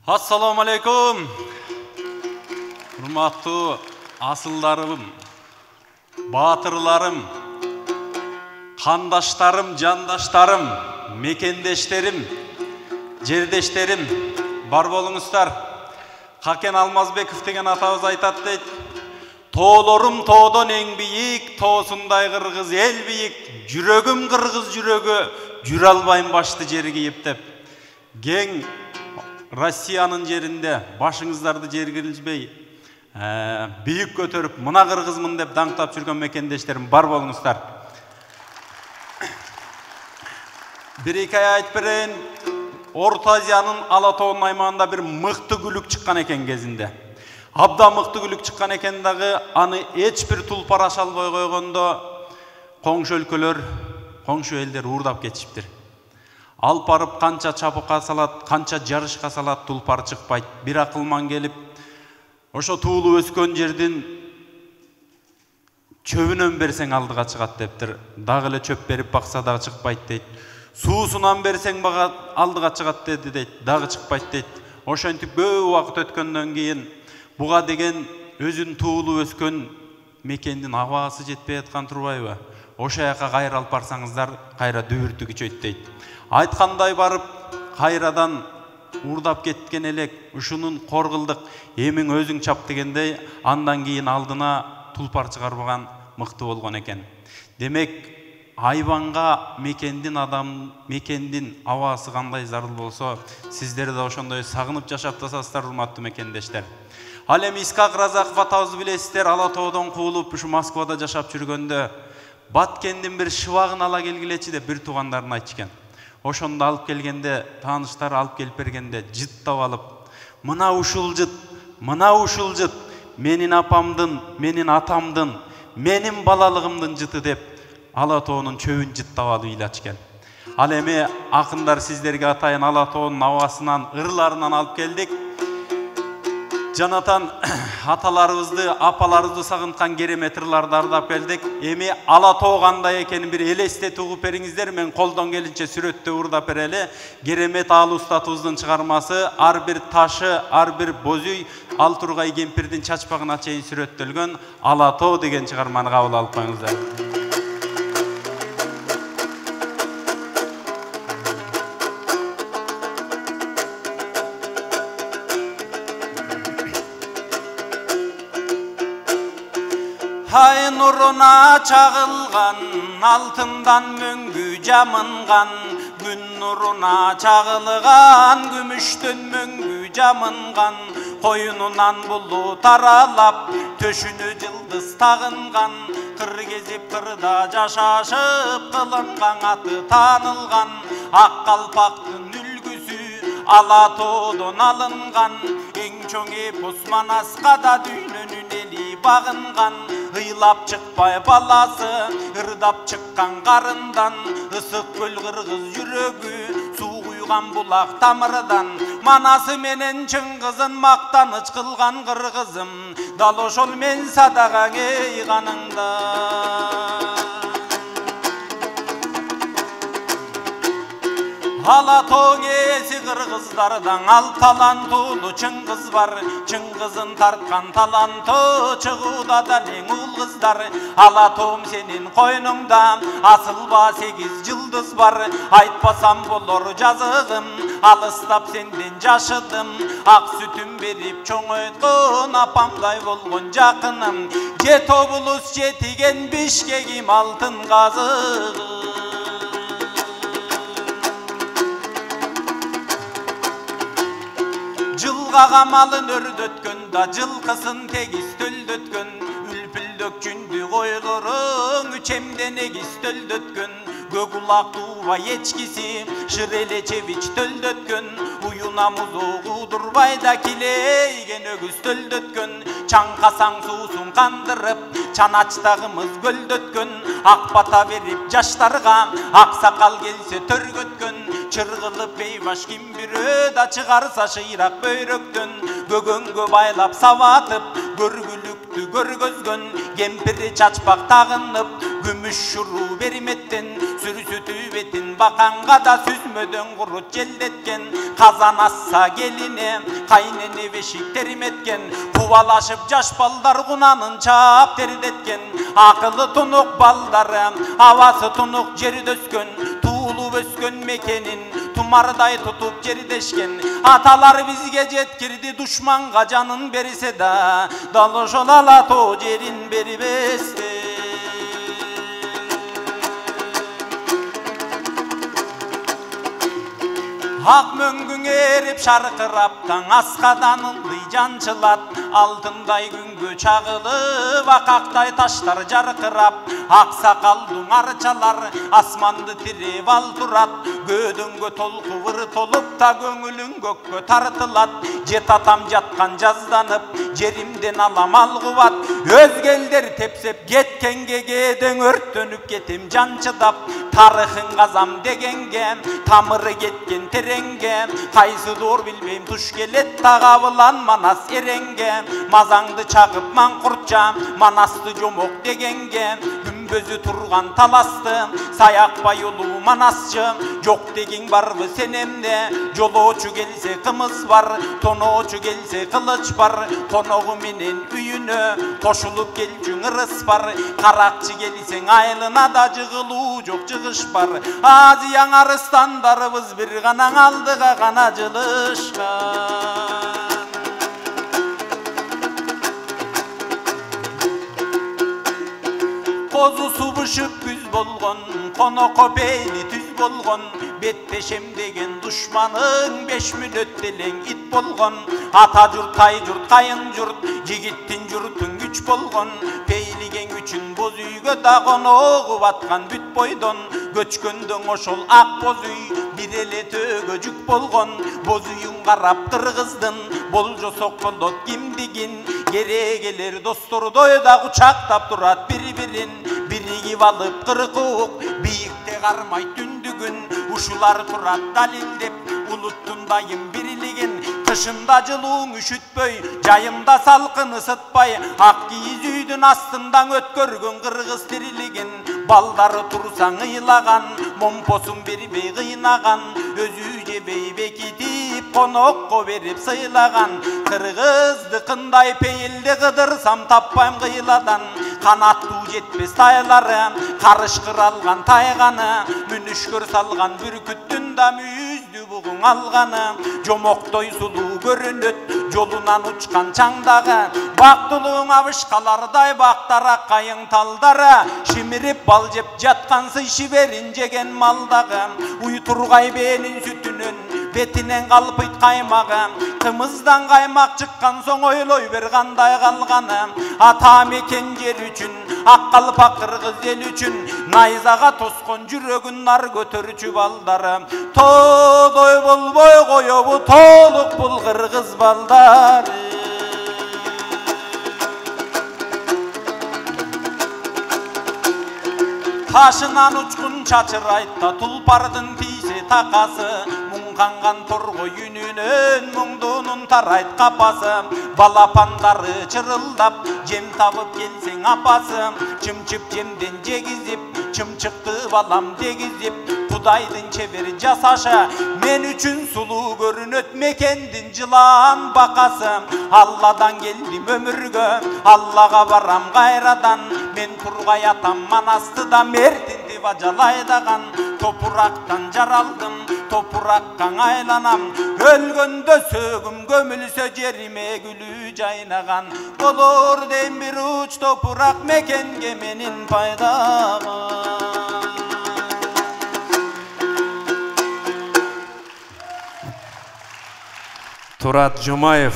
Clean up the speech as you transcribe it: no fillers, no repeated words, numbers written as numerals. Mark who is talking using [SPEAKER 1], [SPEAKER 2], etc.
[SPEAKER 1] Assalamu alaikum. Hurmatlı asıllarım, batırlarım, kandaşlarım, candaşlarım, mekendeşlerim, жердештерим, бар болуңуздар. Хакен Алмазбеков деген атабыз айтат дейт. Тоолорум тоодон эң бийик, тоосундай кыргыз эл бийик, жүрөгүм кыргыз жүрөгү, жүрө албайм башты жерге ийип деп. Кең Россиянын жеринде башыңыздарды жерге илжбей, бийик көтөрүп, мына кыргызмын деп даңктап жүргөн мекендештерим бар болуңуздар. Бир-эки ай айтып берейин. Орта Азиянын Алатоонун аймагында бир мыкты күлүк чыккан экен кезинде. Абдан мыкты күлүк чыккан экен дагы, аны эч бир тулпар аша албай койгондо коңшу өлкөлөр, коңшу элдер уурдап кетишиптир. Алып барып канча чапыкка салат, канча жарышка салат, тулпар чыкпайт. Бир акылман келип, ошо туулуп өскөн жердин чөбүнөн берсең алдыга чыгат дептир. Дагы эле чөп берип бакса дагы чыкпайт дейт. Суусунан берсең бага алдыга чыгат деди дейт, дагы чыкпайт дейт. Ошентип көп убакыт өткөндөн кийин буга деген өзүн туулуп өскөн мекендин абасы жетпей аткан турбайбы? Ошо жака кайра алып барсаңыздар, кайра дүбүртү күчөйт дейт. Айткандай барып, кайрадан уурдап кеткен элек, ушунун коргулдук, эмиң өзүң чап дегендей, андан кийин алдына тулпар чыгарбаган мыкты болгон экен. Демек, айбанга мекендин абасы кандай зарыл болсо, сиздер да ошондой сагынып жашап атасыздар, урматтуу мекендештер. Ал эми Искак Разаков атабызды билесиздер, Алатоодон куулуп, ушу Москвада жашап жүргөндө Баткендин бир шыбагын ала келгилечи деп бир туугандарына айтышкен. Ошондо алып келгенде, тааныштар алып келип бергенде жыттап алып, мына ушул жыт, менин апамдын, менин атамдын, менин балалыгымдын жыты деп Алатоонун чөбүн жыттап алып ыйлачкен. Ал эми акындар сиздерге атайын Алатоонун абасынан, ырларынан алып келдик. Жанатан аталарыбызды, апаларыбызды сагынткан керемет ырларды ардап келдик. Эми Алатоо кандай экенин бир элестетип угуп бериңиздер. Мен колдон келинче сүрөттө урдап берели. Керемет Аалы устатыбыздын чыгармасы, ар бир ташы, ар бир бозүй, ал тургай кемпирдин чачпагына чейин сүрөттөлгөн Алатоо деген чыгарманы кабыл алып коюңуздар. Ай нурuna чагылган, алтындан мөңгү жамынган, күн нурuna чагылган, күмүштөн мөңгү жамынган, коюнунан булут аралап, төшүнө жылдыз тагынган, кыр кезип кырда жашашып, кылынган аты таанылган, ак калпактын үлгүсү Алатоодон алынган, эң чоң эпос Манаскада дүйнөнүн эли багынган, ыйлап чыкпай баласы, ырдап чыккан карындан, ысык көл кыргыз жүрөгү, суу куйган булак тамырдан, Манасы менен Чыңгызын мактаныч кылган кыргызым, дал ошол мен садаган эй каныңда. Алатоо ээси кыргыздардан ал талантуулуу Чыңгыз бар. Чыңгызын тарткан таланты чыгууда да эң уул кыздар. Алатоом сенин койнуңда асылба 8 жылдыз бар. Айтпасам болор жазыгым, алыстап сенден жашыдым. Ак сүтүм берип чоңойткон апамдай болгон жакыным. Жет облус жетиген Бишкегим алтын казыгы. Жылга камалын өрдөткөн да жылкысын тегиз төлдөткөн, үлпүлдөк жүндү койлорун үчемден эгиз төлдөткөн, көк улак туубай эчкиси Шырелечевич төлдөткөн, уюна музу Кудурбайда килейген өгүз төлдөткөн, чаңкасаң суусун кандырып, чаначтагымыз көлдөткөн, ак бата берип жаштарга, ак сакал келсе төргөткөн, чыргылып бейбаш ким бирөө да чыгарса шыйрак бөйрөктөн, көгөнгө байлап сабатып, көргүлүктү көргөзгөн, кемпири чачпак тагынып, күмүш шуруу берметтен, сүрүсү түбетин bakanga da süzmödön kurut jeldetken, kazan assa geline kaynene beşik terim etken, kuvalaşıp jaş ballar kunanın çap teridetken, akıllı tunuk balları havası tunuk jeri döskön, tuğulup öskön mekenin tumarday tutup jeri deşken, atalar bizge jetkirdi düşmanga canın berise da, dalışolala to jerin beri beste. Hak möngün erip şarkıraptan askadan ıldı jançılat, altınday güngü çağılı vakakтай taşlar jarkırap, ak sakaldың arçalar asmandı tirip alturat, gödüngö tolku vır tolup ta göngülüň gökkö tartılat, jet atam jatkan jazdanıp jerimden alam algıvat, özgelder tepsep getkenge geden örttönüp ketim jançıdap, tarıhın gazam degenge tamırı getken terenge, kaysı doğru bilmeyim tuş gelet tağabılan manas erenge, mazangdı çakıp mankurtça manastı jomok degenge, gümbözü turgan talasты sayakpa yolu manasçı, jok degen barбы senemde, joloçu gelse kımız var, tonoçu gelse kılıç var, konoğu menen üyünö koşulup gelçün ırıs var, karakçı gelsen aylına da jığıluu jok jığış var, aziyan arıstandarыбыз bir ganan aldıga gana jılışkan. Kozu su bışıp güz bolgon, konoko beyni tüz bolgon, betteşem degen düşmanın 5 minöt deleň it bolgon, ata jurt tay jurt kayın jurt, jigittin jurtun güç bolgon, peyligen üçün boz üýgö da konogu batkan büt boydon, göçköndöň oşol ak boz üy bir ele tögöjük bolgon, boz üýüň garap kırgızdın boljosok bolot kimdigin, geregeler dostor doyda kuçaktap durat bir-birin, birigip alıp kırıkuk biýikte garmay tündügün, uşular turat dalildep uluttun dayım biriligin, kışında jılıň üşütpöy jayımda salkın ısıtpay, ak giyiz üýdün astından ötkörgün kırgız tiriligin, baldары tursaň ıylagan momposun beribey kıynagan, özü jebey bekitip konokko berip sıylagan, kırgızdыкындай peyildi kıdırsam tappaym kıyıladan, kanattuu jetpes taylary karışkır algan taygany, münüşkör salgan bürküttün da müzdü bugun algany, jomoktoy sulu görünöt jolunan uçkan çangdagy, baktuluğun abışkalarday baktara kayın taldara, şimirip bal jep jatkan sıy şiberin jegen maldagy, uyturgay benin sütünün betinen kalpyt kaymagy, kımızdan kaymak çıkkan soň oyloy ber kanday kalgany, ata meken jer üçün ak kalpak kırgız el üçün, nayzaga toskon jürögün nar götörçü baldary, todoy bolboy koyo bu toluk bul kırgız baldary. Taşınan uçkun çaçıraytta tulpardın tiyse takası, muңkangan torgo yününün muңdunun tarayt kapası, balapandары çırıldap jem tapıp gelsen apası, çımçıp jemden jegizip çımçıktı balam degizip, Kudaydın çevir jasaşa men üçün sulu görünöt mekendin jılan bakası, Allah'dan geldim ömürgö Allah'a baram gayradan, men turgay atam manastıda mertindi bajalaydagan, topuraktan jaraldım topurakka aylanam, ölgöndö sögüm gömülsö jerime gülü jaynagan, bolor deyim bir uç topurak mekenge menin paydama. Турат Жумаев